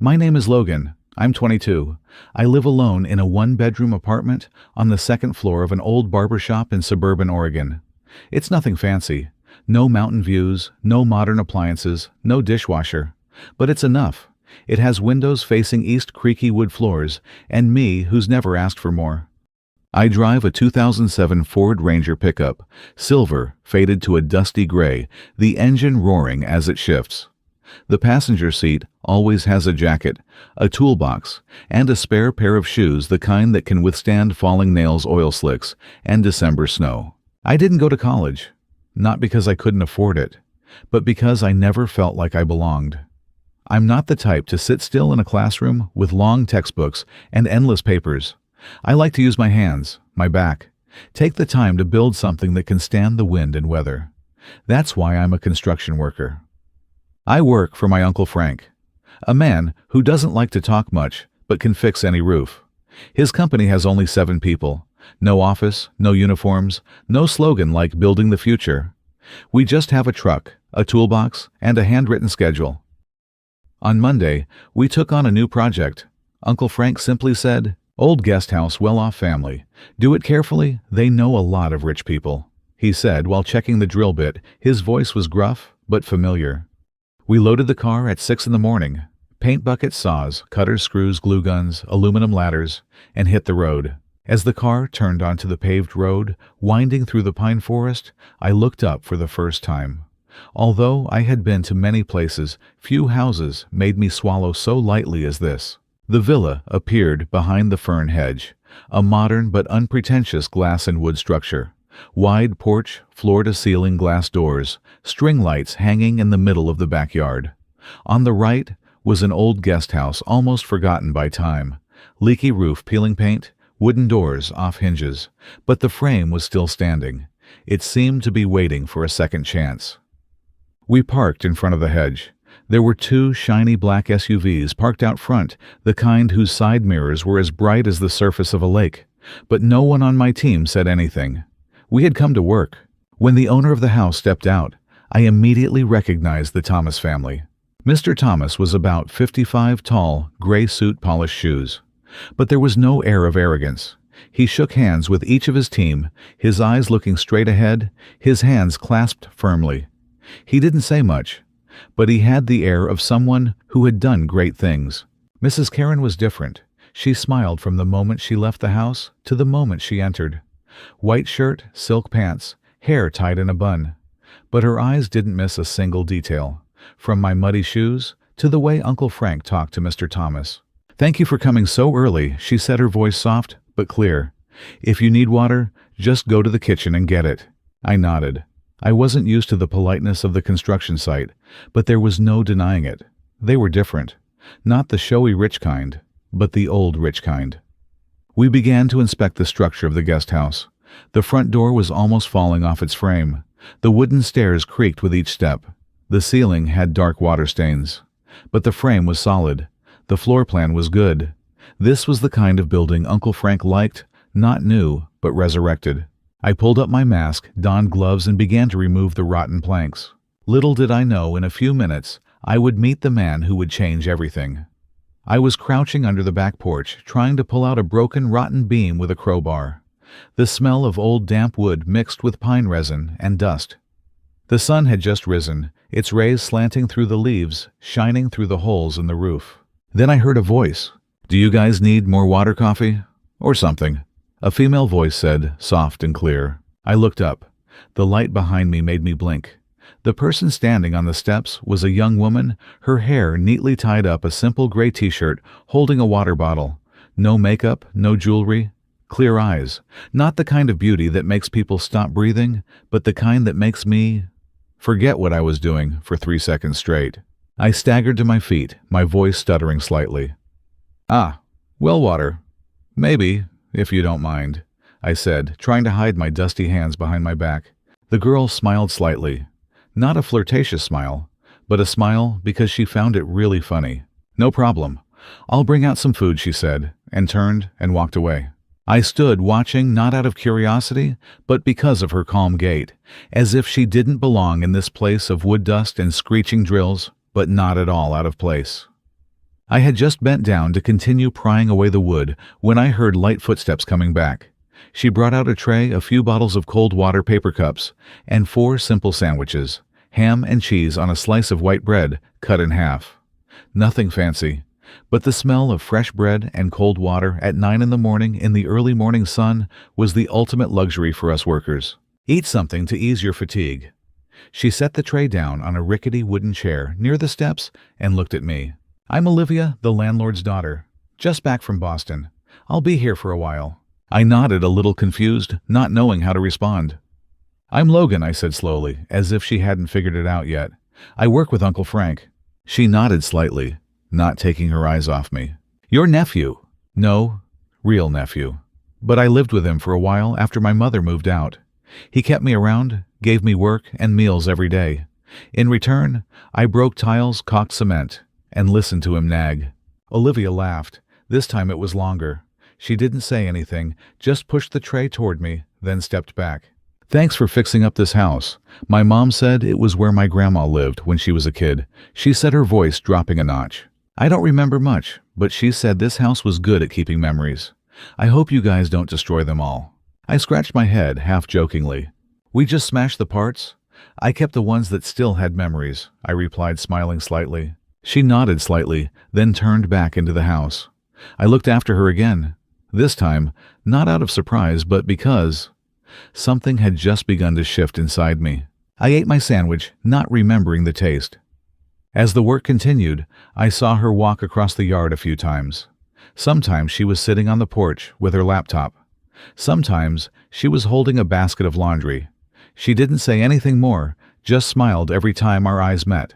My name is Logan. I'm 22. I live alone in a one-bedroom apartment on the second floor of an old barbershop in suburban Oregon. It's nothing fancy. No mountain views, no modern appliances, no dishwasher. But it's enough. It has windows facing east creaky wood floors, and me who's never asked for more. I drive a 2007 Ford Ranger pickup, silver, faded to a dusty gray, the engine roaring as it shifts. The passenger seat always has a jacket, a toolbox, and a spare pair of shoes, the kind that can withstand falling nails, oil slicks, and December snow. I didn't go to college, not because I couldn't afford it, but because I never felt like I belonged. I'm not the type to sit still in a classroom with long textbooks and endless papers. I like to use my hands, my back, take the time to build something that can stand the wind and weather. That's why I'm a construction worker. I work for my Uncle Frank, a man who doesn't like to talk much but can fix any roof. His company has only 7 people, no office, no uniforms, no slogan like building the future. We just have a truck, a toolbox, and a handwritten schedule. On Monday, we took on a new project. Uncle Frank simply said, "Old guest house, well-off family. Do it carefully, they know a lot of rich people," he said while checking the drill bit. His voice was gruff but familiar. We loaded the car at 6 in the morning, paint buckets, saws, cutters, screws, glue guns, aluminum ladders, and hit the road. As the car turned onto the paved road, winding through the pine forest, I looked up for the first time. Although I had been to many places, few houses made me swallow so lightly as this. The villa appeared behind the fern hedge, a modern but unpretentious glass and wood structure. Wide porch, floor-to-ceiling glass doors, string lights hanging in the middle of the backyard. On the right was an old guest house almost forgotten by time. Leaky roof, peeling paint, wooden doors off hinges, but the frame was still standing. It seemed to be waiting for a second chance. We parked in front of the hedge. There were 2 shiny black SUVs parked out front, the kind whose side mirrors were as bright as the surface of a lake. But no one on my team said anything. We had come to work. When the owner of the house stepped out, I immediately recognized the Thomas family. Mr. Thomas was about 55, tall, gray suit, polished shoes. But there was no air of arrogance. He shook hands with each of his team, his eyes looking straight ahead, his hands clasped firmly. He didn't say much, but he had the air of someone who had done great things. Mrs. Karen was different. She smiled from the moment she left the house to the moment she entered. White shirt, silk pants, hair tied in a bun. But her eyes didn't miss a single detail, from my muddy shoes to the way Uncle Frank talked to Mr. Thomas. "Thank you for coming so early," she said, her voice soft but clear. "If you need water, just go to the kitchen and get it." I nodded. I wasn't used to the politeness of the construction site, but there was no denying it. They were different. Not the showy rich kind, but the old rich kind. We began to inspect the structure of the guest house. The front door was almost falling off its frame. The wooden stairs creaked with each step. The ceiling had dark water stains. But the frame was solid. The floor plan was good. This was the kind of building Uncle Frank liked, not new, but resurrected. I pulled up my mask, donned gloves, and began to remove the rotten planks. Little did I know, in a few minutes, I would meet the man who would change everything. I was crouching under the back porch, trying to pull out a broken, rotten beam with a crowbar. The smell of old damp wood mixed with pine resin and dust. The sun had just risen, its rays slanting through the leaves, shining through the holes in the roof. Then I heard a voice. "Do you guys need more water, coffee? Or something?" A female voice said, soft and clear. I looked up. The light behind me made me blink. The person standing on the steps was a young woman, her hair neatly tied up, a simple gray t-shirt, holding a water bottle. No makeup, no jewelry, clear eyes. Not the kind of beauty that makes people stop breathing, but the kind that makes me forget what I was doing for 3 seconds straight. I staggered to my feet, my voice stuttering slightly. "Ah, well, water. Maybe, if you don't mind," I said, trying to hide my dusty hands behind my back. The girl smiled slightly. Not a flirtatious smile, but a smile because she found it really funny. "No problem. I'll bring out some food," she said, and turned and walked away. I stood watching, not out of curiosity, but because of her calm gait, as if she didn't belong in this place of wood dust and screeching drills, but not at all out of place. I had just bent down to continue prying away the wood when I heard light footsteps coming back. She brought out a tray, a few bottles of cold water paper cups, and 4 simple sandwiches, ham and cheese on a slice of white bread cut in half. Nothing fancy, but the smell of fresh bread and cold water at 9 in the morning in the early morning sun was the ultimate luxury for us workers. Eat something to ease your fatigue. She set the tray down on a rickety wooden chair near the steps and looked at me. I'm Olivia, the landlord's daughter. Just back from Boston. I'll be here for a while. I nodded, a little confused, not knowing how to respond. I'm Logan, I said slowly, as if she hadn't figured it out yet. I work with Uncle Frank. She nodded slightly, not taking her eyes off me. Your nephew? No, real nephew. But I lived with him for a while after my mother moved out. He kept me around, gave me work and meals every day. In return, I broke tiles, caulked cement, and listened to him nag. Olivia laughed. This time it was longer. She didn't say anything, just pushed the tray toward me, then stepped back. Thanks for fixing up this house. My mom said it was where my grandma lived when she was a kid. She said, her voice dropping a notch. I don't remember much, but she said this house was good at keeping memories. I hope you guys don't destroy them all. I scratched my head, half jokingly. We just smashed the parts. I kept the ones that still had memories, I replied, smiling slightly. She nodded slightly, then turned back into the house. I looked after her again. This time, not out of surprise, but because something had just begun to shift inside me. I ate my sandwich, not remembering the taste. As the work continued, I saw her walk across the yard a few times. Sometimes she was sitting on the porch with her laptop. Sometimes she was holding a basket of laundry. She didn't say anything more, just smiled every time our eyes met.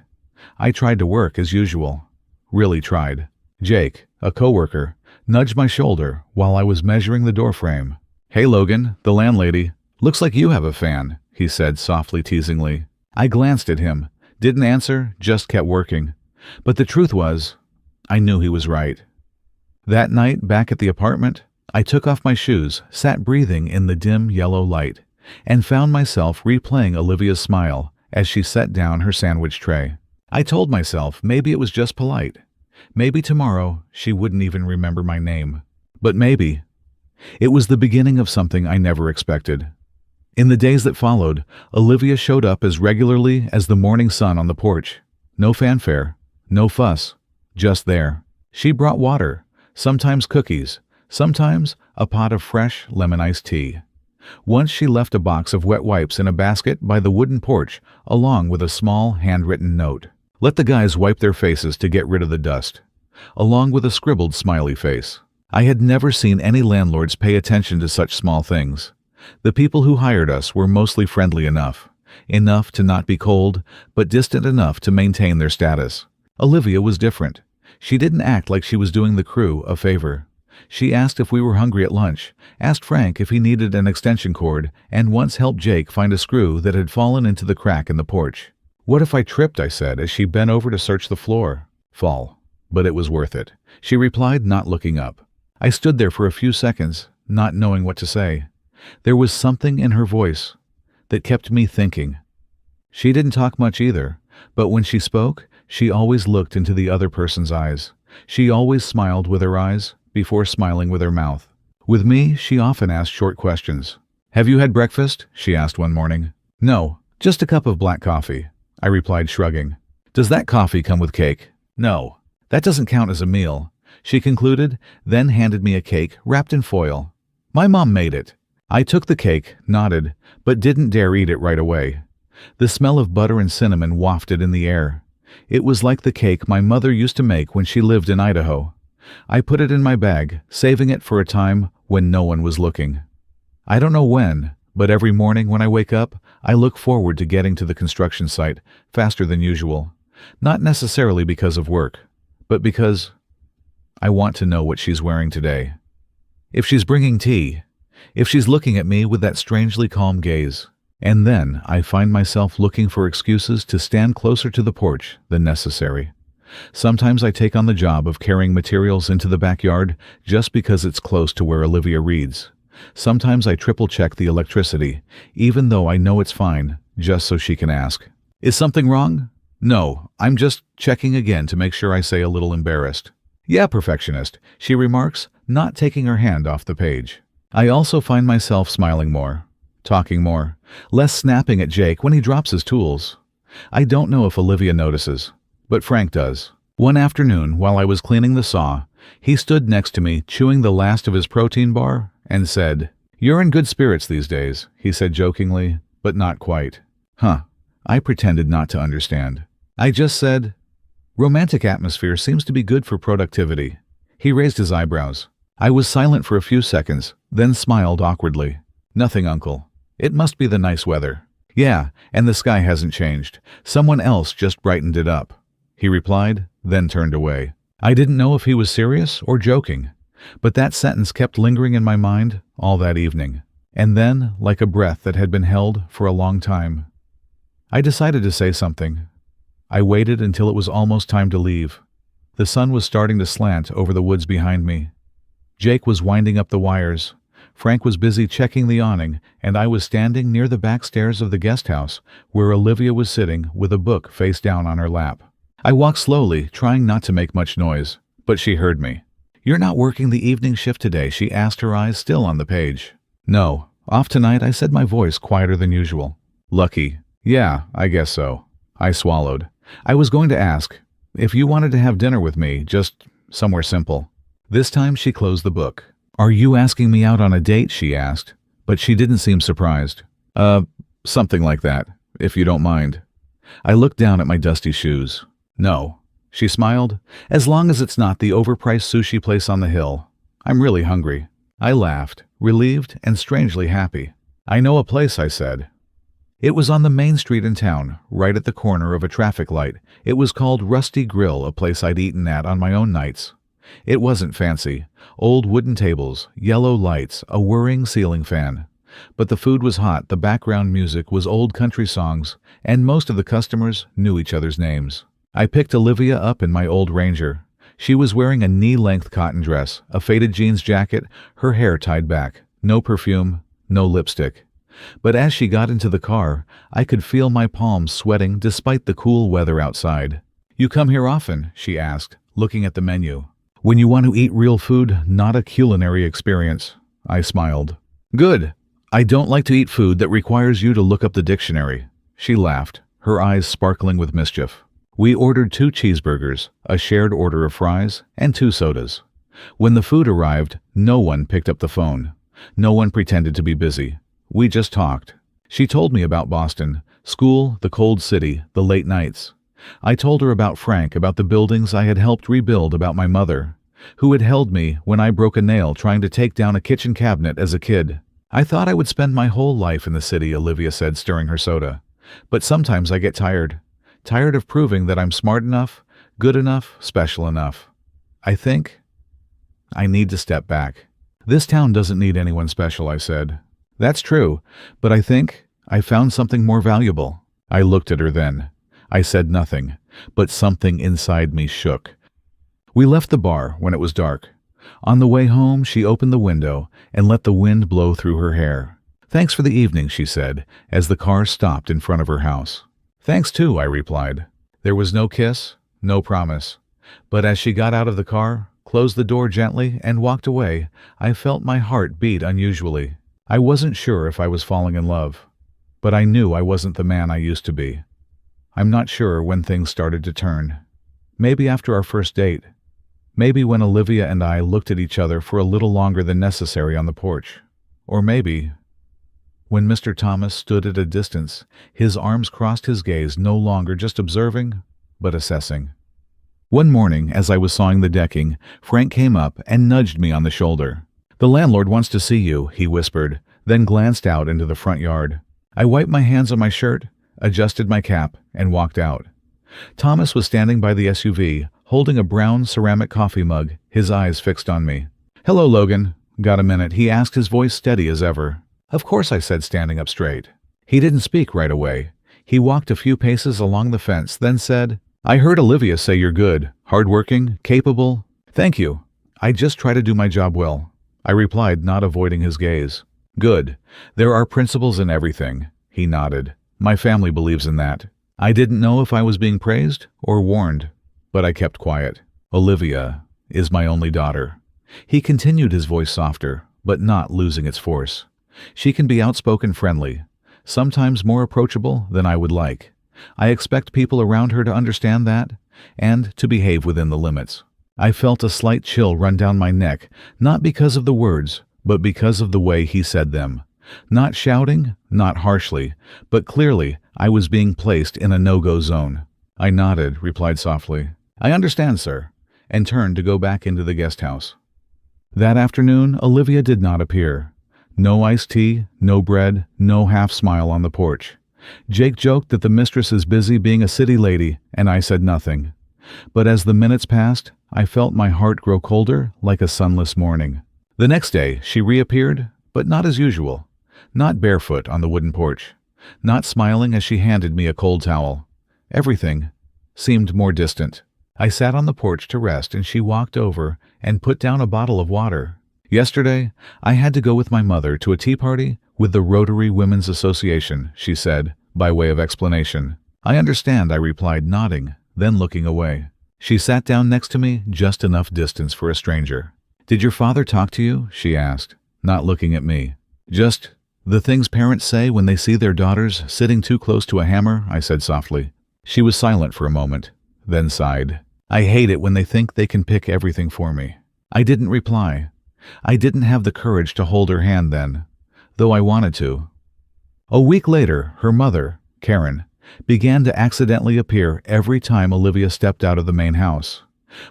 I tried to work as usual. Really tried. Jake, a coworker, nudged my shoulder while I was measuring the doorframe. Hey Logan, the landlady, looks like you have a fan, he said softly, teasingly. I glanced at him, didn't answer, just kept working. But the truth was, I knew he was right. That night, back at the apartment, I took off my shoes, sat breathing in the dim yellow light, and found myself replaying Olivia's smile as she set down her sandwich tray. I told myself maybe it was just polite. Maybe tomorrow she wouldn't even remember my name. But maybe it was the beginning of something I never expected. In the days that followed, Olivia showed up as regularly as the morning sun on the porch. No fanfare, no fuss, just there. She brought water, sometimes cookies, sometimes a pot of fresh lemon iced tea. Once she left a box of wet wipes in a basket by the wooden porch, along with a small handwritten note. Let the guys wipe their faces to get rid of the dust, along with a scribbled smiley face. I had never seen any landlords pay attention to such small things. The people who hired us were mostly friendly enough to not be cold, but distant enough to maintain their status. Olivia was different. She didn't act like she was doing the crew a favor. She asked if we were hungry at lunch, asked Frank if he needed an extension cord, and once helped Jake find a screw that had fallen into the crack in the porch. What if I tripped, I said, as she bent over to search the floor. Fall. But it was worth it, she replied, not looking up. I stood there for a few seconds, not knowing what to say. There was something in her voice that kept me thinking. She didn't talk much either, but when she spoke, she always looked into the other person's eyes. She always smiled with her eyes before smiling with her mouth. With me, she often asked short questions. Have you had breakfast? She asked one morning. No, just a cup of black coffee, I replied, shrugging. Does that coffee come with cake? No, that doesn't count as a meal, she concluded, then handed me a cake wrapped in foil. My mom made it. I took the cake, nodded, but didn't dare eat it right away. The smell of butter and cinnamon wafted in the air. It was like the cake my mother used to make when she lived in Idaho. I put it in my bag, saving it for a time when no one was looking. I don't know when, but every morning when I wake up, I look forward to getting to the construction site faster than usual. Not necessarily because of work, but because I want to know what she's wearing today. If she's bringing tea, if she's looking at me with that strangely calm gaze. And then I find myself looking for excuses to stand closer to the porch than necessary. Sometimes I take on the job of carrying materials into the backyard just because it's close to where Olivia reads. Sometimes I triple-check the electricity, even though I know it's fine, just so she can ask. Is something wrong? No, I'm just checking again to make sure, I say, a little embarrassed. Yeah, perfectionist, she remarks, not taking her hand off the page. I also find myself smiling more, talking more, less snapping at Jake when he drops his tools. I don't know if Olivia notices, but Frank does. One afternoon, while I was cleaning the saw, he stood next to me, chewing the last of his protein bar, and said, "You're in good spirits these days," he said jokingly, but not quite. Huh. I pretended not to understand. I just said, "Romantic atmosphere seems to be good for productivity." He raised his eyebrows. I was silent for a few seconds, then smiled awkwardly. "Nothing, uncle. It must be the nice weather." "Yeah, and the sky hasn't changed. Someone else just brightened it up," he replied, then turned away. I didn't know if he was serious or joking, but that sentence kept lingering in my mind all that evening. And then, like a breath that had been held for a long time, I decided to say something. I waited until it was almost time to leave. The sun was starting to slant over the woods behind me. Jake was winding up the wires. Frank was busy checking the awning, and I was standing near the back stairs of the guest house, where Olivia was sitting with a book face down on her lap. I walked slowly, trying not to make much noise, but she heard me. "You're not working the evening shift today?" she asked, her eyes still on the page. "No, off tonight," I said, my voice quieter than usual. "Lucky." "Yeah, I guess so." I swallowed. I was going to ask if you wanted to have dinner with me, just somewhere simple. This time she closed the book. "Are you asking me out on a date?" she asked, but she didn't seem surprised. Something like that, if you don't mind." I looked down at my dusty shoes. "No." She smiled. "As long as it's not the overpriced sushi place on the hill. I'm really hungry." I laughed, relieved and strangely happy. "I know a place," I said. It was on the main street in town, right at the corner of a traffic light. It was called Rusty Grill, a place I'd eaten at on my own nights. It wasn't fancy. Old wooden tables, yellow lights, a whirring ceiling fan. But the food was hot, the background music was old country songs, and most of the customers knew each other's names. I picked Olivia up in my old Ranger. She was wearing a knee-length cotton dress, a faded jeans jacket, her hair tied back. No perfume, no lipstick. But as she got into the car, I could feel my palms sweating despite the cool weather outside. "You come here often?" she asked, looking at the menu. "When you want to eat real food, not a culinary experience." I smiled. "Good. I don't like to eat food that requires you to look up the dictionary." She laughed, her eyes sparkling with mischief. We ordered 2 cheeseburgers, a shared order of fries, and 2 sodas. When the food arrived, no one picked up the phone. No one pretended to be busy. We just talked. She told me about Boston, school, the cold city, the late nights. I told her about Frank, about the buildings I had helped rebuild, about my mother, who had held me when I broke a nail trying to take down a kitchen cabinet as a kid. "I thought I would spend my whole life in the city," Olivia said, stirring her soda. "But sometimes I get tired. Tired of proving that I'm smart enough, good enough, special enough. I think I need to step back." "This town doesn't need anyone special," I said. "That's true, but I think I found something more valuable." I looked at her then. I said nothing, but something inside me shook. We left the bar when it was dark. On the way home, she opened the window and let the wind blow through her hair. "Thanks for the evening," she said, as the car stopped in front of her house. "Thanks too," I replied. There was no kiss, no promise. But as she got out of the car, closed the door gently, and walked away, I felt my heart beat unusually. I wasn't sure if I was falling in love, but I knew I wasn't the man I used to be. I'm not sure when things started to turn. Maybe after our first date. Maybe when Olivia and I looked at each other for a little longer than necessary on the porch. Or maybe when Mr. Thomas stood at a distance, his arms crossed, his gaze no longer just observing, but assessing. One morning, as I was sawing the decking, Frank came up and nudged me on the shoulder. "The landlord wants to see you," he whispered, then glanced out into the front yard. I wiped my hands on my shirt, adjusted my cap, and walked out. Thomas was standing by the SUV, holding a brown ceramic coffee mug, his eyes fixed on me. "Hello, Logan. Got a minute?" he asked, his voice steady as ever. "Of course," I said, standing up straight. He didn't speak right away. He walked a few paces along the fence, then said, "I heard Olivia say you're good, hardworking, capable." "Thank you. I just try to do my job well," I replied, not avoiding his gaze. "Good. There are principles in everything," he nodded. "My family believes in that." I didn't know if I was being praised or warned, but I kept quiet. "Olivia, is my only daughter." He continued, his voice softer, but not losing its force. "She can be outspoken, friendly, sometimes more approachable than I would like. I expect people around her to understand that, and to behave within the limits." I felt a slight chill run down my neck, not because of the words, but because of the way he said them. Not shouting, not harshly, but clearly I was being placed in a no-go zone. I nodded, replied softly, "I understand, sir," and turned to go back into the guest house. That afternoon, Olivia did not appear. No iced tea, no bread, no half-smile on the porch. Jake joked that the mistress is busy being a city lady, and I said nothing. But as the minutes passed, I felt my heart grow colder, like a sunless morning. The next day, she reappeared, but not as usual. Not barefoot on the wooden porch. Not smiling as she handed me a cold towel. Everything seemed more distant. I sat on the porch to rest, and she walked over and put down a bottle of water. "Yesterday, I had to go with my mother to a tea party with the Rotary Women's Association," she said, by way of explanation. "I understand," I replied, nodding, then looking away. She sat down next to me, just enough distance for a stranger. "Did your father talk to you?" she asked, not looking at me. "Just the things parents say when they see their daughters sitting too close to a hammer," I said softly. She was silent for a moment, then sighed. "I hate it when they think they can pick everything for me." I didn't reply. I didn't have the courage to hold her hand then, though I wanted to. A week later, her mother, Karen, began to accidentally appear every time Olivia stepped out of the main house.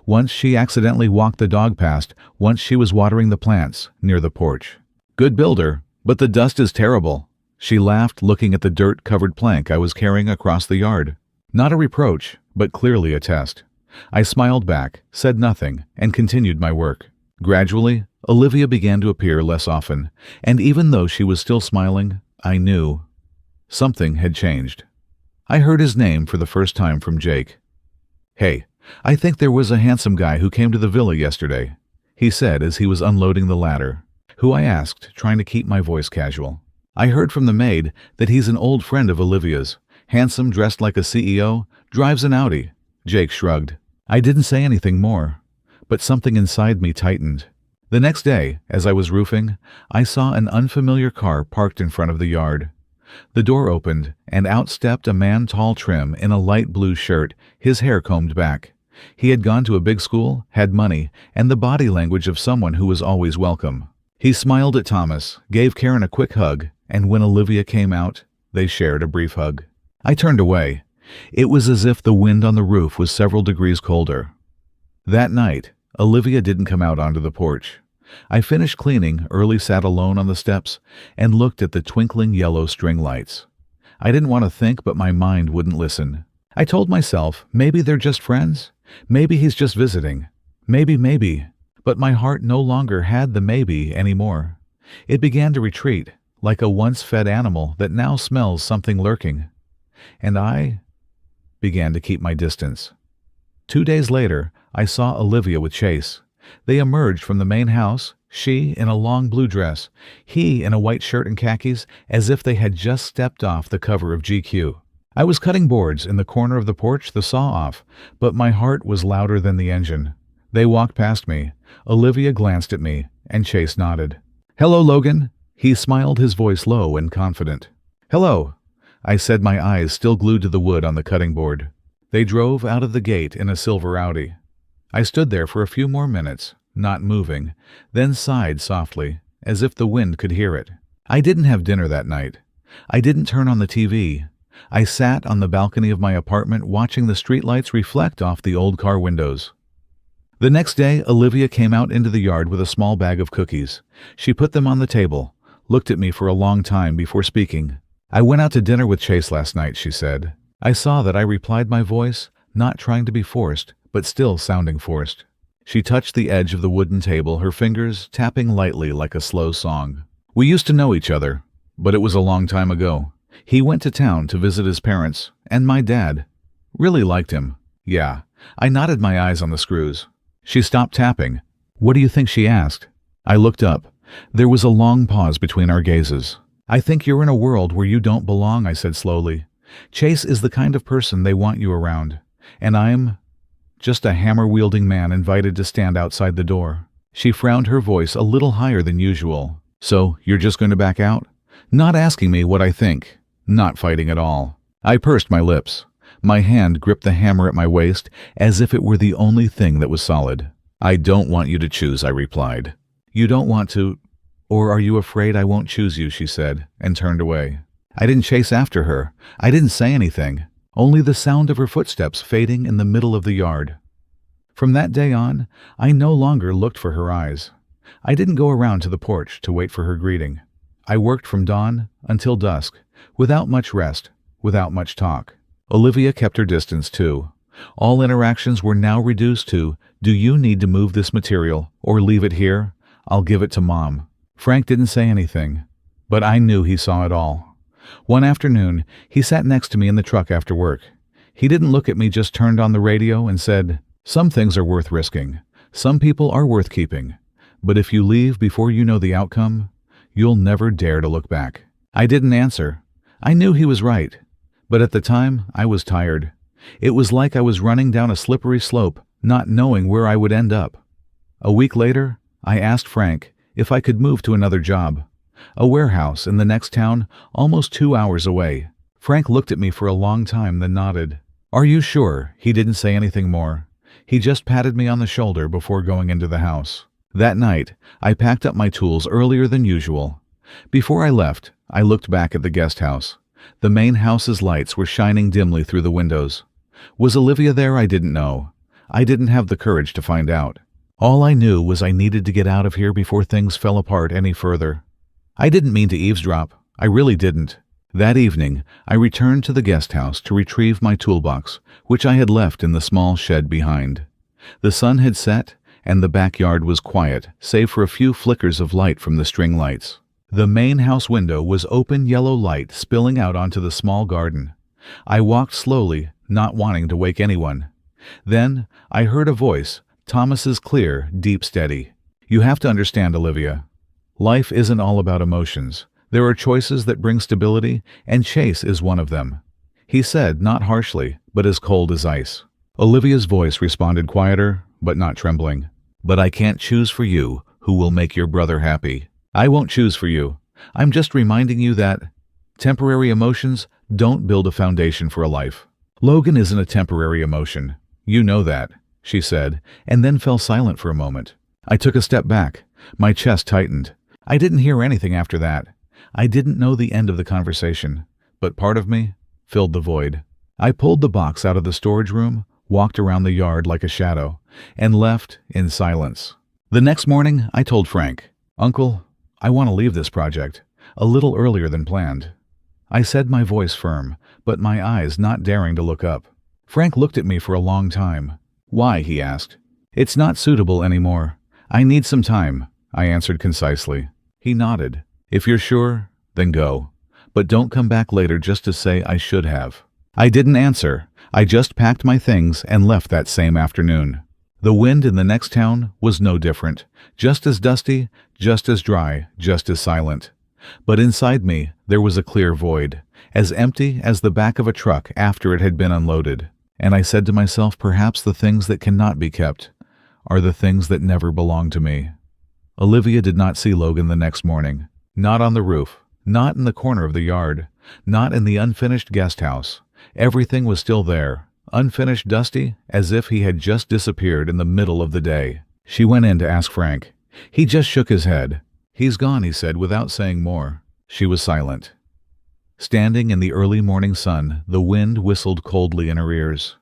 Once she accidentally walked the dog past, once she was watering the plants near the porch. "Good builder, but the dust is terrible," she laughed, looking at the dirt-covered plank I was carrying across the yard. Not a reproach, but clearly a test. I smiled back, said nothing, and continued my work. Gradually, Olivia began to appear less often, and even though she was still smiling, I knew something had changed. I heard his name for the first time from Jake. "Hey, I think there was a handsome guy who came to the villa yesterday," he said as he was unloading the ladder. "Who?" I asked, trying to keep my voice casual. "I heard from the maid that he's an old friend of Olivia's. Handsome, dressed like a CEO, drives an Audi." Jake shrugged. I didn't say anything more, but something inside me tightened. The next day, as I was roofing, I saw an unfamiliar car parked in front of the yard. The door opened, and out stepped a man tall, trim, in a light blue shirt, his hair combed back. He had gone to a big school, had money, and the body language of someone who was always welcome. He smiled at Thomas, gave Karen a quick hug, and when Olivia came out, they shared a brief hug. I turned away. It was as if the wind on the roof was several degrees colder. That night, Olivia didn't come out onto the porch. I finished cleaning, early sat alone on the steps, and looked at the twinkling yellow string lights. I didn't want to think, but my mind wouldn't listen. I told myself, maybe they're just friends. Maybe he's just visiting. Maybe. But my heart no longer had the maybe anymore. It began to retreat, like a once-fed animal that now smells something lurking. And I began to keep my distance. 2 days later, I saw Olivia with Chase. They emerged from the main house, she in a long blue dress, he in a white shirt and khakis, as if they had just stepped off the cover of GQ. I was cutting boards in the corner of the porch, the saw off, but my heart was louder than the engine. They walked past me. Olivia glanced at me, and Chase nodded. "Hello, Logan." He smiled, his voice low and confident. "Hello," I said, my eyes still glued to the wood on the cutting board. They drove out of the gate in a silver Audi. I stood there for a few more minutes, not moving, then sighed softly, as if the wind could hear it. I didn't have dinner that night. I didn't turn on the TV. I sat on the balcony of my apartment watching the streetlights reflect off the old car windows. The next day, Olivia came out into the yard with a small bag of cookies. She put them on the table, looked at me for a long time before speaking. "I went out to dinner with Chase last night," she said. I saw that I replied, my voice, not trying to be forced, but still sounding forced. She touched the edge of the wooden table, her fingers tapping lightly like a slow song. "We used to know each other, but it was a long time ago. He went to town to visit his parents, and my dad really liked him." "Yeah." I nodded, my eyes on the screws. She stopped tapping. "What do you think?" she asked. I looked up. There was a long pause between our gazes. "I think you're in a world where you don't belong," I said slowly. "Chase is the kind of person they want you around, and I'm just a hammer-wielding man invited to stand outside the door. She frowned, her voice a little higher than usual. "So, you're just going to back out? Not asking me what I think. Not fighting at all." I pursed my lips. My hand gripped the hammer at my waist as if it were the only thing that was solid. "I don't want you to choose," I replied. "You don't want to? Or are you afraid I won't choose you?" she said, and turned away. I didn't chase after her. I didn't say anything. Only the sound of her footsteps fading in the middle of the yard. From that day on, I no longer looked for her eyes. I didn't go around to the porch to wait for her greeting. I worked from dawn until dusk, without much rest, without much talk. Olivia kept her distance too. All interactions were now reduced to, "Do you need to move this material, or leave it here? I'll give it to Mom." Frank didn't say anything, but I knew he saw it all. One afternoon, he sat next to me in the truck after work. He didn't look at me, just turned on the radio and said, "Some things are worth risking. Some people are worth keeping. But if you leave before you know the outcome, you'll never dare to look back." I didn't answer. I knew he was right. But at the time, I was tired. It was like I was running down a slippery slope, not knowing where I would end up. A week later, I asked Frank if I could move to another job. A warehouse in the next town, almost 2 hours away. Frank looked at me for a long time, then nodded. "Are you sure?" He didn't say anything more. He just patted me on the shoulder before going into the house. That night, I packed up my tools earlier than usual. Before I left, I looked back at the guest house. The main house's lights were shining dimly through the windows. Was Olivia there? I didn't know. I didn't have the courage to find out. All I knew was I needed to get out of here before things fell apart any further. I didn't mean to eavesdrop. I really didn't. That evening, I returned to the guest house to retrieve my toolbox, which I had left in the small shed behind. The sun had set, and the backyard was quiet, save for a few flickers of light from the string lights. The main house window was open, yellow light spilling out onto the small garden. I walked slowly, not wanting to wake anyone. Then I heard a voice, Thomas's, clear, deep, steady. "You have to understand, Olivia. Life isn't all about emotions. There are choices that bring stability, and Chase is one of them." He said, not harshly, but as cold as ice. Olivia's voice responded, quieter, but not trembling. "But I can't choose for you who will make your brother happy. I won't choose for you. I'm just reminding you that temporary emotions don't build a foundation for a life. Logan isn't a temporary emotion. You know that," she said, and then fell silent for a moment. I took a step back. My chest tightened. I didn't hear anything after that. I didn't know the end of the conversation, but part of me filled the void. I pulled the box out of the storage room, walked around the yard like a shadow, and left in silence. The next morning, I told Frank, "Uncle, I want to leave this project, a little earlier than planned." I said, my voice firm, but my eyes not daring to look up. Frank looked at me for a long time. "Why?" he asked. "It's not suitable anymore. I need some time," I answered concisely. He nodded. "If you're sure, then go. But don't come back later just to say I should have." I didn't answer. I just packed my things and left that same afternoon. The wind in the next town was no different. Just as dusty, just as dry, just as silent. But inside me, there was a clear void, as empty as the back of a truck after it had been unloaded. And I said to myself, perhaps the things that cannot be kept are the things that never belong to me. Olivia did not see Logan the next morning. Not on the roof, not in the corner of the yard, not in the unfinished guest house. Everything was still there, unfinished, dusty, as if he had just disappeared in the middle of the day. She went in to ask Frank. He just shook his head. "He's gone," he said without saying more. She was silent. Standing in the early morning sun, the wind whistled coldly in her ears.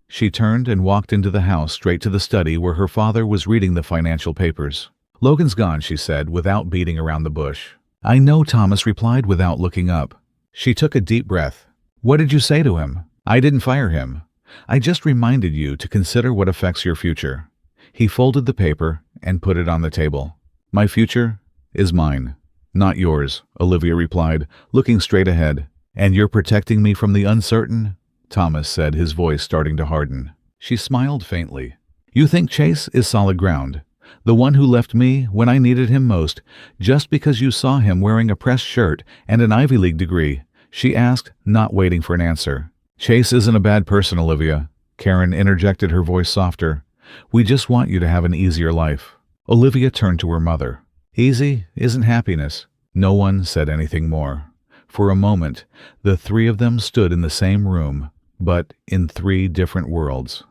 She turned and walked into the house, straight to the study where her father was reading the financial papers. "Logan's gone," she said, without beating around the bush. "I know," Thomas replied without looking up. She took a deep breath. "What did you say to him?" "I didn't fire him. I just reminded you to consider what affects your future." He folded the paper and put it on the table. "My future is mine, not yours," Olivia replied, looking straight ahead. "And you're protecting me from the uncertain?" Thomas said, his voice starting to harden. She smiled faintly. "You think Chase is solid ground? The one who left me when I needed him most, just because you saw him wearing a pressed shirt and an Ivy League degree?" she asked, not waiting for an answer. "Chase isn't a bad person, Olivia. Karen interjected, her voice softer. "We just want you to have an easier life." Olivia turned to her mother. "Easy isn't happiness." No one said anything more. For a moment, the three of them stood in the same room, but in three different worlds.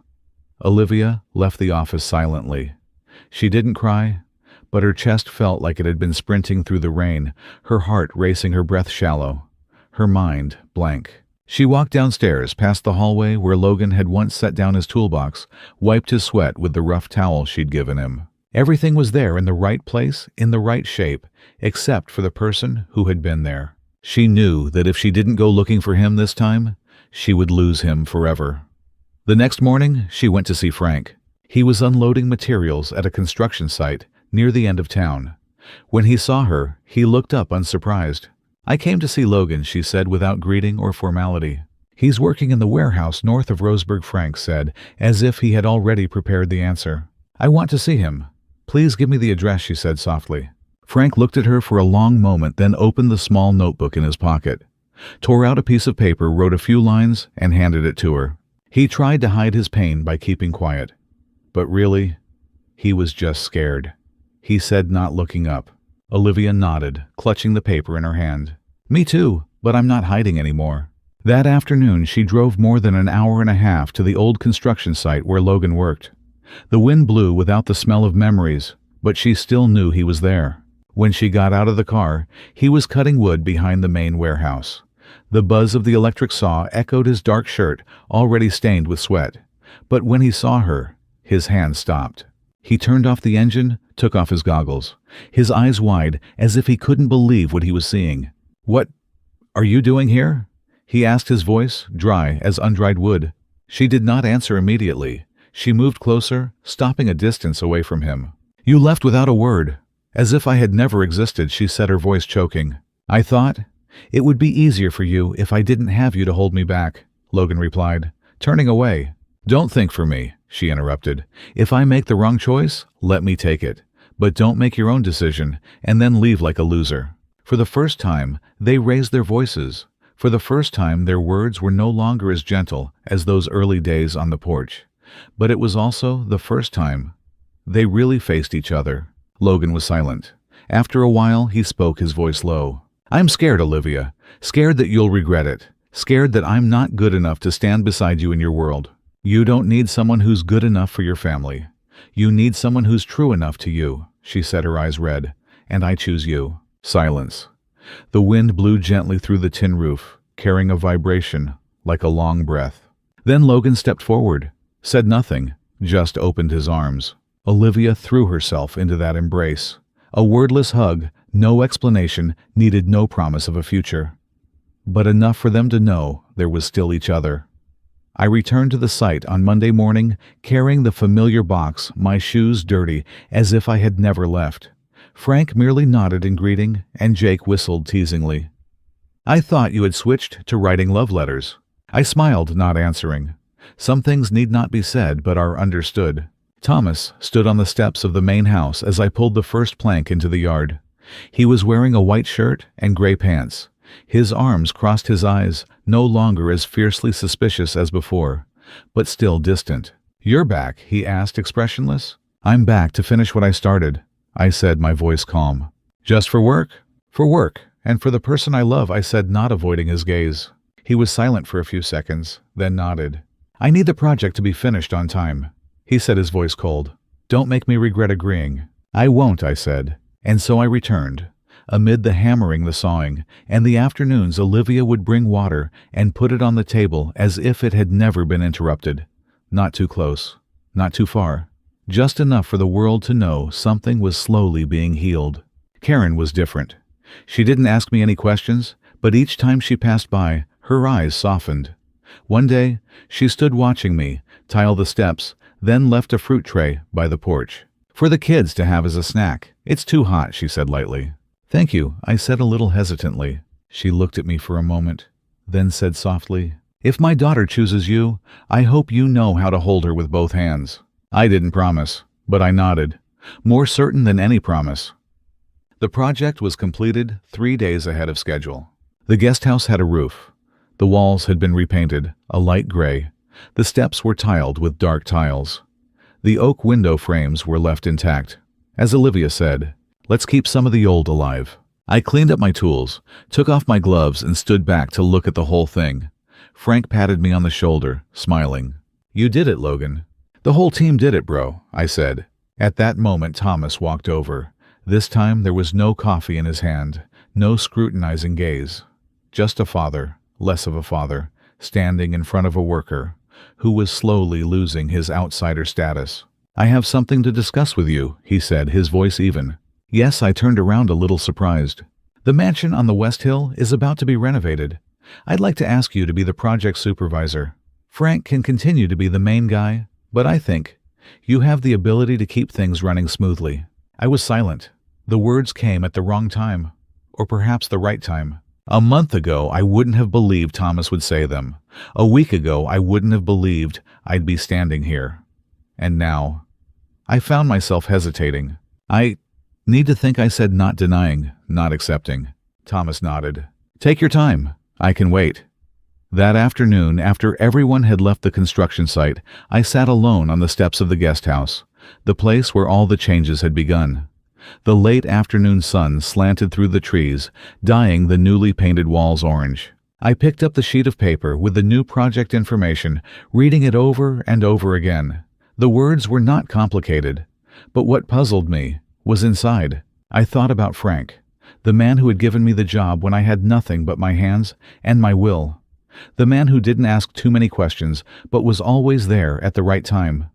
Olivia left the office silently. She didn't cry, but her chest felt like it had been sprinting through the rain, her heart racing, her breath shallow, her mind blank. She walked downstairs, past the hallway where Logan had once set down his toolbox, wiped his sweat with the rough towel she'd given him. Everything was there in the right place, in the right shape, except for the person who had been there. She knew that if she didn't go looking for him this time, she would lose him forever. The next morning, she went to see Frank. He was unloading materials at a construction site near the end of town. When he saw her, he looked up unsurprised. "I came to see Logan," she said without greeting or formality. "He's working in the warehouse north of Roseburg," Frank said, as if he had already prepared the answer. "I want to see him." "Please give me the address," she said softly. Frank looked at her for a long moment, then opened the small notebook in his pocket, tore out a piece of paper, wrote a few lines, and handed it to her. He tried to hide his pain by keeping quiet. But really, he was just scared. He said, not looking up. Olivia nodded, clutching the paper in her hand. "Me too, but I'm not hiding anymore." That afternoon, she drove more than an hour and a half to the old construction site where Logan worked. The wind blew without the smell of memories, but she still knew he was there. When she got out of the car, he was cutting wood behind the main warehouse. The buzz of the electric saw echoed his dark shirt, already stained with sweat. But when he saw her, his hand stopped. He turned off the engine, took off his goggles, his eyes wide, as if he couldn't believe what he was seeing. "What are you doing here?" he asked, his voice dry as undried wood. She did not answer immediately. She moved closer, stopping a distance away from him. "You left without a word. As if I had never existed," she said, her voice choking. "I thought it would be easier for you if I didn't have you to hold me back," Logan replied, turning away. "Don't think for me," she interrupted. "If I make the wrong choice, let me take it. But don't make your own decision and then leave like a loser." For the first time, they raised their voices. For the first time, their words were no longer as gentle as those early days on the porch. But it was also the first time they really faced each other. Logan was silent. After a while, he spoke, his voice low. "I'm scared, Olivia. Scared that you'll regret it. Scared that I'm not good enough to stand beside you in your world. You don't need someone who's good enough for your family. You need someone who's true enough to you," she said, her eyes red. "And I choose you." Silence. The wind blew gently through the tin roof, carrying a vibration like a long breath. Then Logan stepped forward, said nothing, just opened his arms. Olivia threw herself into that embrace. A wordless hug, no explanation, needed no promise of a future. But enough for them to know there was still each other. I returned to the site on Monday morning, carrying the familiar box, my shoes dirty, as if I had never left. Frank merely nodded in greeting, and Jake whistled teasingly. "I thought you had switched to writing love letters." I smiled, not answering. Some things need not be said, but are understood. Thomas stood on the steps of the main house as I pulled the first plank into the yard. He was wearing a white shirt and gray pants. His arms crossed his eyes, no longer as fiercely suspicious as before, but still distant. "You're back?" he asked, expressionless. "I'm back to finish what I started," I said, my voice calm. "Just for work?" "For work, and for the person I love," I said, not avoiding his gaze. He was silent for a few seconds, then nodded. "I need the project to be finished on time," he said, his voice cold. "Don't make me regret agreeing." "I won't," I said. And so I returned. Amid the hammering, the sawing, and the afternoons, Olivia would bring water and put it on the table as if it had never been interrupted. Not too close, not too far. Just enough for the world to know something was slowly being healed. Karen was different. She didn't ask me any questions, but each time she passed by, her eyes softened. One day, she stood watching me tile the steps, then left a fruit tray by the porch. "For the kids to have as a snack. It's too hot," she said lightly. "Thank you," I said a little hesitantly. She looked at me for a moment, then said softly, "If my daughter chooses you, I hope you know how to hold her with both hands." I didn't promise, but I nodded, more certain than any promise. The project was completed 3 days ahead of schedule. The guest house had a roof. The walls had been repainted, a light gray. The steps were tiled with dark tiles. The oak window frames were left intact. As Olivia said, "Let's keep some of the old alive." I cleaned up my tools, took off my gloves, and stood back to look at the whole thing. Frank patted me on the shoulder, smiling. "You did it, Logan." "The whole team did it, bro," I said. At that moment, Thomas walked over. This time there was no coffee in his hand, no scrutinizing gaze. Just a father, less of a father, standing in front of a worker who was slowly losing his outsider status. "I have something to discuss with you," he said, his voice even. Yes, I turned around a little surprised. "The mansion on the West Hill is about to be renovated. I'd like to ask you to be the project supervisor. Frank can continue to be the main guy, but I think you have the ability to keep things running smoothly." I was silent. The words came at the wrong time, or perhaps the right time. A month ago, I wouldn't have believed Thomas would say them. A week ago, I wouldn't have believed I'd be standing here. And now, I found myself hesitating. "I need to think," I said, not denying, not accepting. Thomas nodded. "Take your time. I can wait." That afternoon, after everyone had left the construction site, I sat alone on the steps of the guest house, the place where all the changes had begun. The late afternoon sun slanted through the trees, dyeing the newly painted walls orange. I picked up the sheet of paper with the new project information, reading it over and over again. The words were not complicated, but what puzzled me was inside. I thought about Frank, the man who had given me the job when I had nothing but my hands and my will. The man who didn't ask too many questions, but was always there at the right time.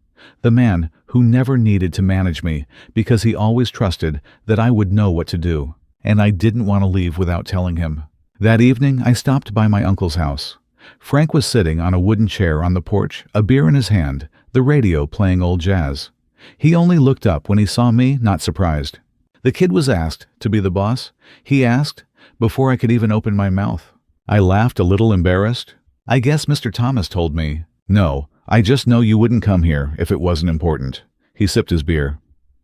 The man who never needed to manage me because he always trusted that I would know what to do. And I didn't want to leave without telling him. That evening, I stopped by my uncle's house. Frank was sitting on a wooden chair on the porch, a beer in his hand, the radio playing old jazz. He only looked up when he saw me, not surprised. "The kid was asked to be the boss," he asked, before I could even open my mouth. I laughed, a little embarrassed. "I guess Mr. Thomas told me." "No, I just know you wouldn't come here if it wasn't important." He sipped his beer.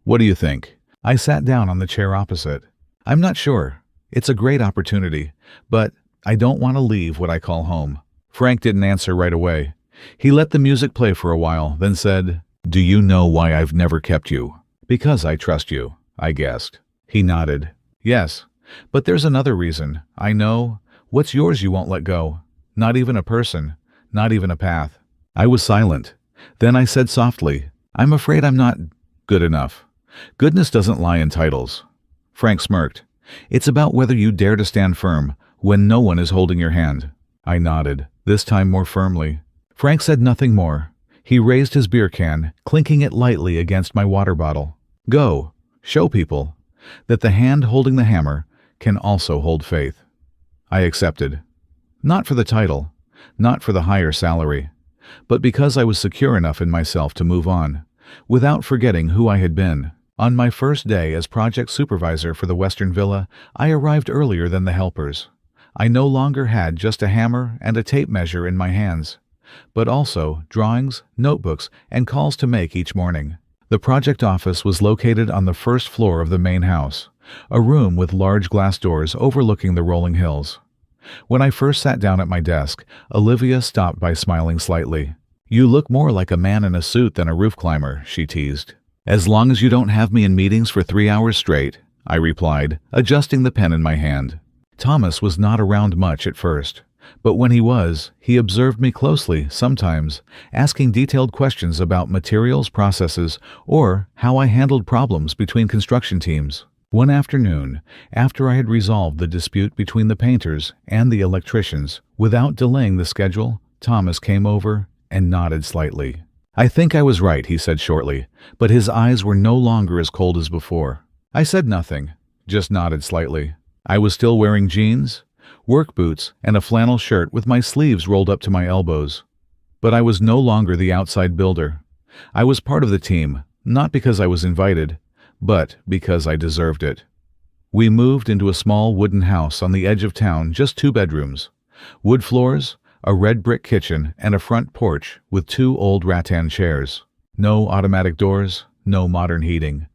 "What do you think?" I sat down on the chair opposite. "I'm not sure. It's a great opportunity, but I don't want to leave what I call home." Frank didn't answer right away. He let the music play for a while, then said, "Do you know why I've never kept you?" "Because I trust you," I guessed. He nodded. "Yes, but there's another reason. I know. What's yours you won't let go? Not even a person, not even a path." I was silent. Then I said softly, "I'm afraid I'm not good enough. Goodness doesn't lie in titles." Frank smirked. "It's about whether you dare to stand firm when no one is holding your hand." I nodded, this time more firmly. Frank said nothing more. He raised his beer can, clinking it lightly against my water bottle. "Go. Show people that the hand holding the hammer can also hold faith." I accepted. Not for the title, not for the higher salary, but because I was secure enough in myself to move on, without forgetting who I had been. On my first day as project supervisor for the Western Villa, I arrived earlier than the helpers. I no longer had just a hammer and a tape measure in my hands, but also drawings, notebooks, and calls to make each morning. The project office was located on the first floor of the main house, a room with large glass doors overlooking the rolling hills. When I first sat down at my desk, Olivia stopped by smiling slightly. "You look more like a man in a suit than a roof climber," she teased. "As long as you don't have me in meetings for 3 hours straight," I replied, adjusting the pen in my hand. Thomas was not around much at first, but when he was, he observed me closely, sometimes, asking detailed questions about materials, processes, or how I handled problems between construction teams. One afternoon, after I had resolved the dispute between the painters and the electricians, without delaying the schedule, Thomas came over and nodded slightly. "I think I was right," he said shortly, but his eyes were no longer as cold as before. I said nothing, just nodded slightly. I was still wearing jeans, work boots, and a flannel shirt with my sleeves rolled up to my elbows. But I was no longer the outside builder. I was part of the team, not because I was invited, but because I deserved it. We moved into a small wooden house on the edge of town, just 2 bedrooms. Wood floors, a red brick kitchen, and a front porch with 2 old rattan chairs. No automatic doors, no modern heating.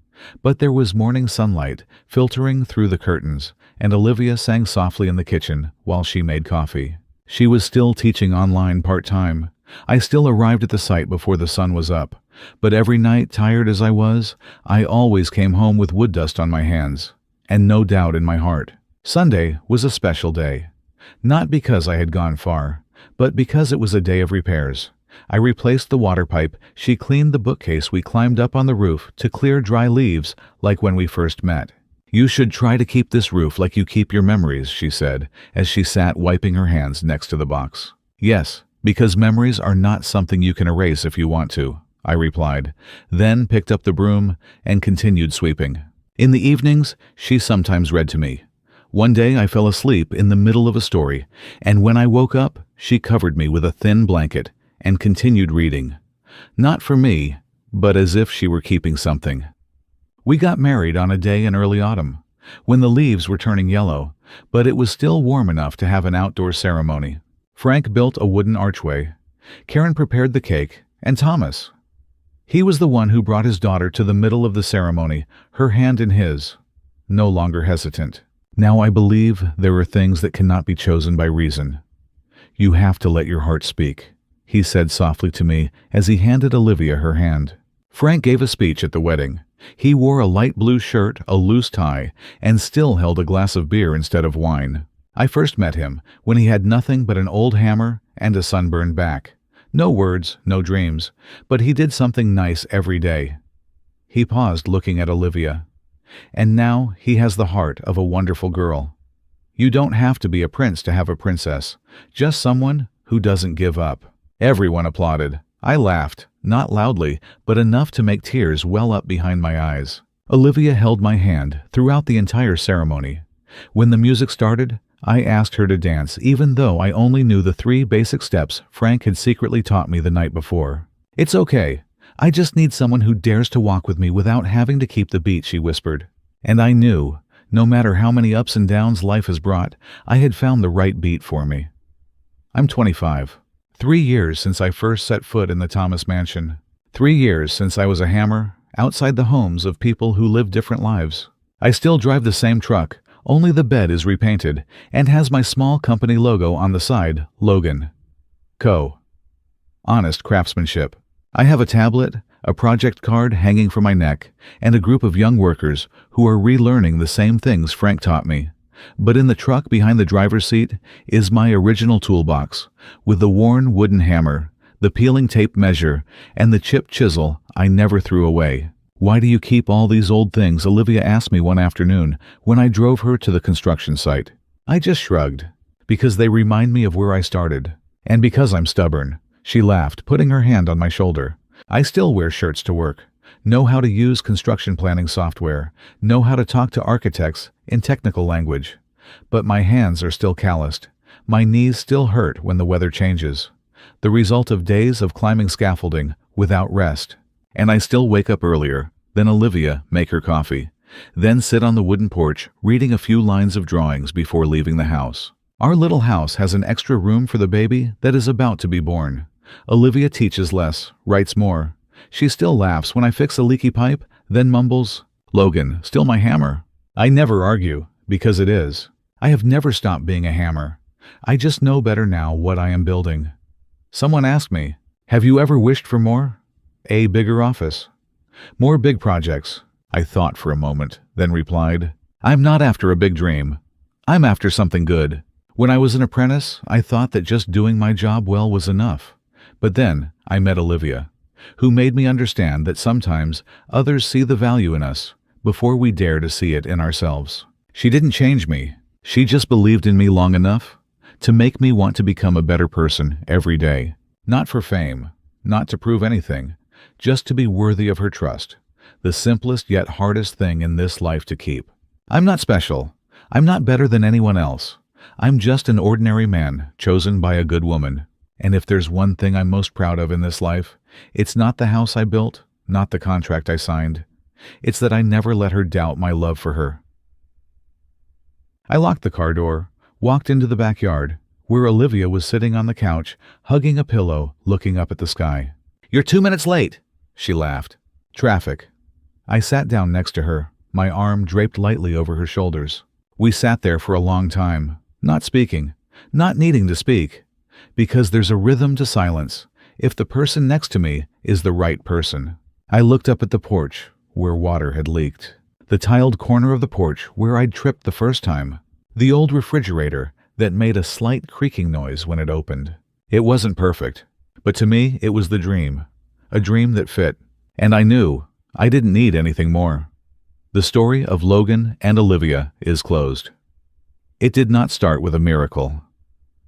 But there was morning sunlight filtering through the curtains, and Olivia sang softly in the kitchen while she made coffee. She was still teaching online part-time, I still arrived at the site before the sun was up, but every night, tired as I was, I always came home with wood dust on my hands, and no doubt in my heart. Sunday was a special day. Not because I had gone far, but because it was a day of repairs. I replaced the water pipe, she cleaned the bookcase we climbed up on the roof to clear dry leaves like when we first met. "You should try to keep this roof like you keep your memories," she said, as she sat wiping her hands next to the box. "Yes, because memories are not something you can erase if you want to," I replied, then picked up the broom and continued sweeping. In the evenings, she sometimes read to me. One day I fell asleep in the middle of a story, and when I woke up, she covered me with a thin blanket and continued reading. Not for me, but as if she were keeping something. We got married on a day in early autumn, when the leaves were turning yellow, but it was still warm enough to have an outdoor ceremony. Frank built a wooden archway. Karen prepared the cake, and Thomas. He was the one who brought his daughter to the middle of the ceremony, her hand in his, no longer hesitant. "Now I believe there are things that cannot be chosen by reason. You have to let your heart speak," he said softly to me as he handed Olivia her hand. Frank gave a speech at the wedding. He wore a light blue shirt, a loose tie, and still held a glass of beer instead of wine. I first met him when he had nothing but an old hammer and a sunburned back. No words, no dreams, but he did something nice every day. He paused, looking at Olivia. "And now he has the heart of a wonderful girl. You don't have to be a prince to have a princess, just someone who doesn't give up." Everyone applauded. I laughed, not loudly, but enough to make tears well up behind my eyes. Olivia held my hand throughout the entire ceremony. When the music started, I asked her to dance, even though I only knew the 3 basic steps Frank had secretly taught me the night before. "It's okay. I just need someone who dares to walk with me without having to keep the beat," she whispered. And I knew, no matter how many ups and downs life has brought, I had found the right beat for me. I'm 25. 3 years since I first set foot in the Thomas mansion. 3 years since I was a hammer outside the homes of people who live different lives. I still drive the same truck, only the bed is repainted and has my small company logo on the side, Logan Co. Honest craftsmanship. I have a tablet, a project card hanging from my neck, and a group of young workers who are relearning the same things Frank taught me. But in the truck behind the driver's seat is my original toolbox, with the worn wooden hammer, the peeling tape measure, and the chipped chisel I never threw away. "Why do you keep all these old things?" Olivia asked me one afternoon when I drove her to the construction site. I just shrugged. "Because they remind me of where I started. And because I'm stubborn." She laughed, putting her hand on my shoulder. "I still wear shirts to work, know how to use construction planning software, know how to talk to architects in technical language. But my hands are still calloused. My knees still hurt when the weather changes. The result of days of climbing scaffolding without rest. And I still wake up earlier than Olivia, make her coffee, then sit on the wooden porch reading a few lines of drawings before leaving the house. Our little house has an extra room for the baby that is about to be born. Olivia teaches less, writes more. She still laughs when I fix a leaky pipe, then mumbles, "Logan, still my hammer." I never argue, because it is. I have never stopped being a hammer. I just know better now what I am building. Someone asked me, "Have you ever wished for more?" A bigger office. More big projects. I thought for a moment, then replied, "I'm not after a big dream. I'm after something good. When I was an apprentice, I thought that just doing my job well was enough. But then I met Olivia, who made me understand that sometimes others see the value in us before we dare to see it in ourselves. She didn't change me. She just believed in me long enough to make me want to become a better person every day. Not for fame, not to prove anything, just to be worthy of her trust, the simplest yet hardest thing in this life to keep. I'm not special. I'm not better than anyone else. I'm just an ordinary man chosen by a good woman. And if there's one thing I'm most proud of in this life, it's not the house I built, not the contract I signed. It's that I never let her doubt my love for her. I locked the car door, walked into the backyard, where Olivia was sitting on the couch, hugging a pillow, looking up at the sky. "You're 2 minutes late," she laughed. "Traffic." I sat down next to her, my arm draped lightly over her shoulders. We sat there for a long time, not speaking, not needing to speak, because there's a rhythm to silence, if the person next to me is the right person. I looked up at the porch, where water had leaked. The tiled corner of the porch where I'd tripped the first time. The old refrigerator that made a slight creaking noise when it opened. It wasn't perfect, but to me it was the dream. A dream that fit. And I knew I didn't need anything more. The story of Logan and Olivia is closed. It did not start with a miracle.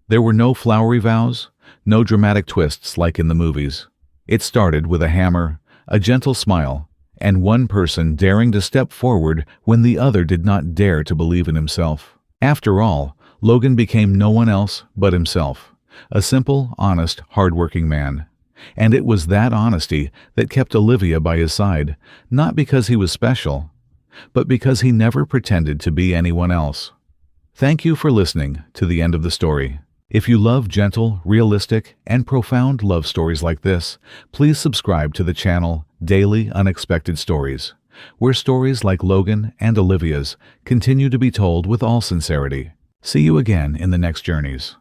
There were no flowery vows, no dramatic twists like in the movies. It started with a hammer, a gentle smile, and one person daring to step forward when the other did not dare to believe in himself. After all, Logan became no one else but himself, a simple, honest, hard-working man. And it was that honesty that kept Olivia by his side, not because he was special, but because he never pretended to be anyone else. Thank you for listening to the end of the story. If you love gentle, realistic, and profound love stories like this, please subscribe to the channel Daily Unexpected Stories, where stories like Logan and Olivia's continue to be told with all sincerity. See you again in the next journeys.